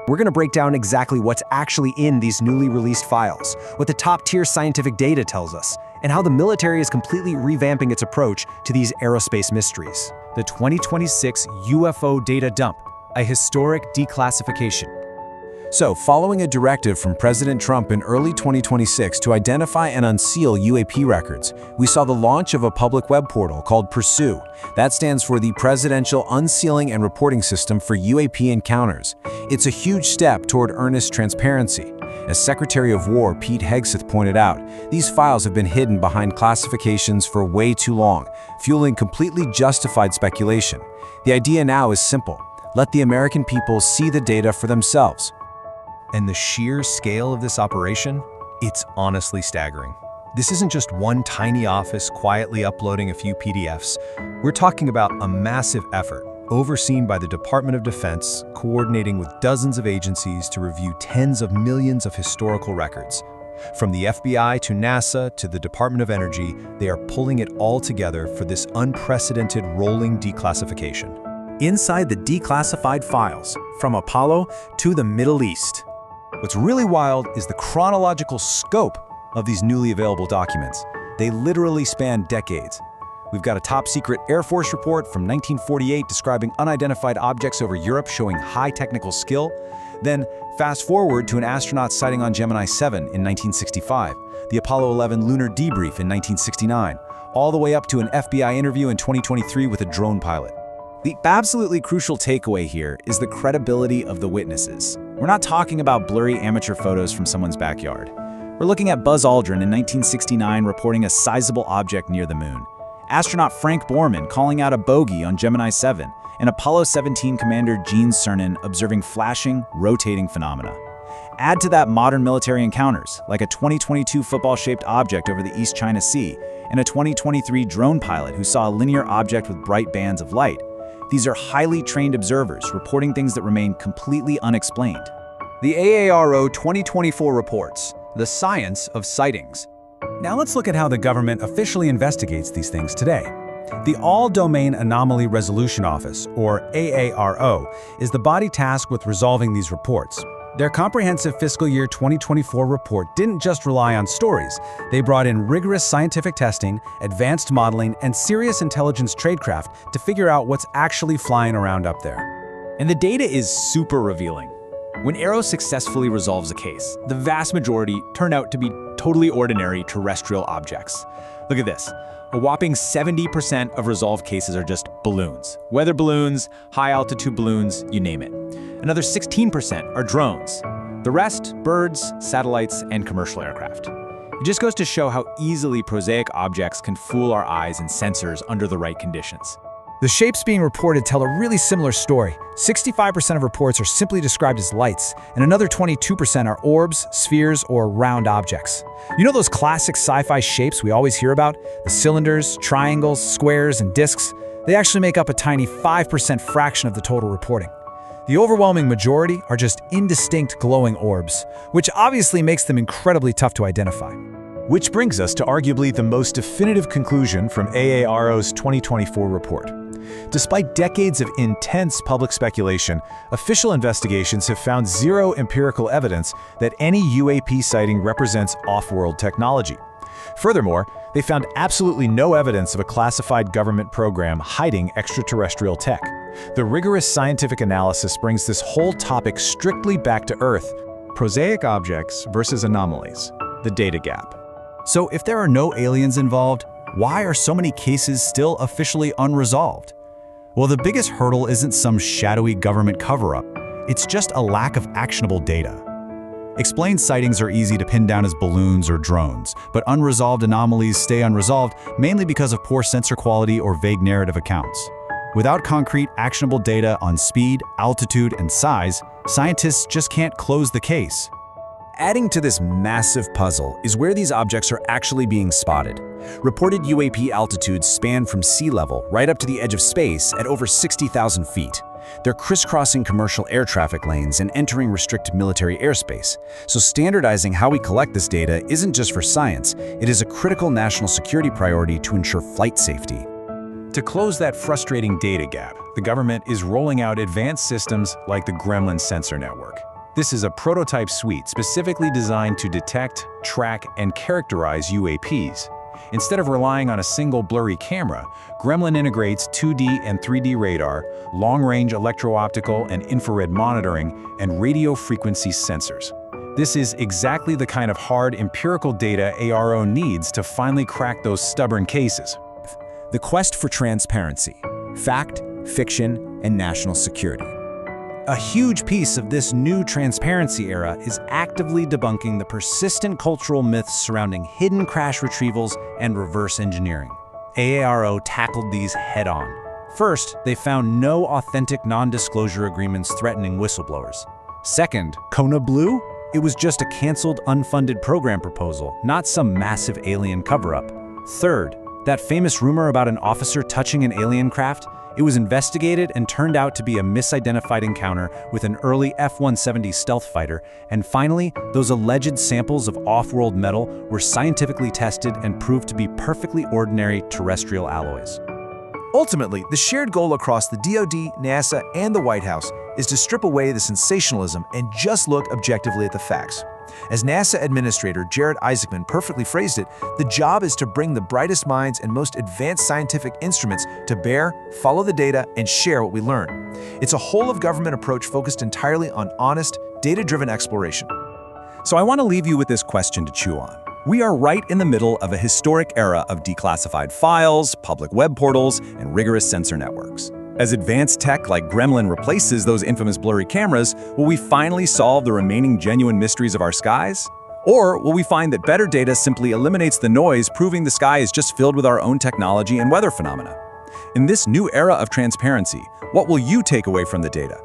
We're going to break down exactly what's actually in these newly released files, what the top-tier scientific data tells us, and how the military is completely revamping its approach to these aerospace mysteries. The 2026 UFO Data Dump, a historic declassification. So, following a directive from President Trump in early 2026 to identify and unseal UAP records, we saw the launch of a public web portal called Pursue. That stands for the Presidential Unsealing and Reporting System for UAP Encounters. It's a huge step toward earnest transparency. As Secretary of War Pete Hegseth pointed out, these files have been hidden behind classifications for way too long, fueling completely justified speculation. The idea now is simple. Let the American people see the data for themselves. And the sheer scale of this operation? It's honestly staggering. This isn't just one tiny office quietly uploading a few PDFs. We're talking about a massive effort, overseen by the Department of Defense, coordinating with dozens of agencies to review tens of millions of historical records. From the FBI to NASA to the Department of Energy, they are pulling it all together for this unprecedented rolling declassification. Inside the declassified files, from Apollo to the Middle East. What's really wild is the chronological scope of these newly available documents. They literally span decades. We've got a top-secret Air Force report from 1948 describing unidentified objects over Europe showing high technical skill. Then, fast forward to an astronaut sighting on Gemini 7 in 1965, the Apollo 11 lunar debrief in 1969, all the way up to an FBI interview in 2023 with a drone pilot. The absolutely crucial takeaway here is the credibility of the witnesses. We're not talking about blurry amateur photos from someone's backyard. We're looking at Buzz Aldrin in 1969 reporting a sizable object near the moon, astronaut Frank Borman calling out a bogey on Gemini 7, and Apollo 17 commander Gene Cernan observing flashing, rotating phenomena. Add to that modern military encounters, like a 2022 football-shaped object over the East China Sea, and a 2023 drone pilot who saw a linear object with bright bands of light. These are highly trained observers reporting things that remain completely unexplained. The AARO 2024 reports, The Science of Sightings. Now let's look at how the government officially investigates these things today. The All-domain Anomaly Resolution Office, or AARO, is the body tasked with resolving these reports. Their comprehensive Fiscal Year 2024 report didn't just rely on stories. They brought in rigorous scientific testing, advanced modeling, and serious intelligence tradecraft to figure out what's actually flying around up there. And the data is super revealing. When AARO successfully resolves a case, the vast majority turn out to be totally ordinary terrestrial objects. Look at this. A whopping 70% of resolved cases are just balloons. Weather balloons, high-altitude balloons, you name it. Another 16% are drones. The rest, birds, satellites, and commercial aircraft. It just goes to show how easily prosaic objects can fool our eyes and sensors under the right conditions. The shapes being reported tell a really similar story. 65% of reports are simply described as lights, and another 22% are orbs, spheres, or round objects. You know those classic sci-fi shapes we always hear about? The cylinders, triangles, squares, and discs? They actually make up a tiny 5% fraction of the total reporting. The overwhelming majority are just indistinct glowing orbs, which obviously makes them incredibly tough to identify. Which brings us to arguably the most definitive conclusion from AARO's 2024 report. Despite decades of intense public speculation, official investigations have found zero empirical evidence that any UAP sighting represents off-world technology. Furthermore, they found absolutely no evidence of a classified government program hiding extraterrestrial tech. The rigorous scientific analysis brings this whole topic strictly back to Earth. Prosaic objects versus anomalies, the data gap. So if there are no aliens involved, why are so many cases still officially unresolved? Well, the biggest hurdle isn't some shadowy government cover-up. It's just a lack of actionable data. Explained sightings are easy to pin down as balloons or drones, but unresolved anomalies stay unresolved mainly because of poor sensor quality or vague narrative accounts. Without concrete, actionable data on speed, altitude, and size, scientists just can't close the case. Adding to this massive puzzle is where these objects are actually being spotted. Reported UAP altitudes span from sea level right up to the edge of space at over 60,000 feet. They're crisscrossing commercial air traffic lanes and entering restricted military airspace. So standardizing how we collect this data isn't just for science, it is a critical national security priority to ensure flight safety. To close that frustrating data gap, the government is rolling out advanced systems like the Gremlin sensor network. This is a prototype suite specifically designed to detect, track, and characterize UAPs. Instead of relying on a single blurry camera, Gremlin integrates 2D and 3D radar, long-range electro-optical and infrared monitoring, and radio frequency sensors. This is exactly the kind of hard empirical data AARO needs to finally crack those stubborn cases. The quest for transparency, fact, fiction, and national security. A huge piece of this new transparency era is actively debunking the persistent cultural myths surrounding hidden crash retrievals and reverse engineering. AARO tackled these head-on. First, they found no authentic non-disclosure agreements threatening whistleblowers. Second, Kona Blue? It was just a canceled, unfunded program proposal, not some massive alien cover-up. Third, that famous rumor about an officer touching an alien craft? It was investigated and turned out to be a misidentified encounter with an early F-170 stealth fighter. And finally, those alleged samples of off-world metal were scientifically tested and proved to be perfectly ordinary terrestrial alloys. Ultimately, the shared goal across the DoD, NASA, and the White House is to strip away the sensationalism and just look objectively at the facts. As NASA Administrator Jared Isaacman perfectly phrased it, the job is to bring the brightest minds and most advanced scientific instruments to bear, follow the data, and share what we learn. It's a whole-of-government approach focused entirely on honest, data-driven exploration. So I want to leave you with this question to chew on. We are right in the middle of a historic era of declassified files, public web portals, and rigorous sensor networks. As advanced tech like Gremlin replaces those infamous blurry cameras, will we finally solve the remaining genuine mysteries of our skies? Or will we find that better data simply eliminates the noise, proving the sky is just filled with our own technology and weather phenomena? In this new era of transparency, what will you take away from the data?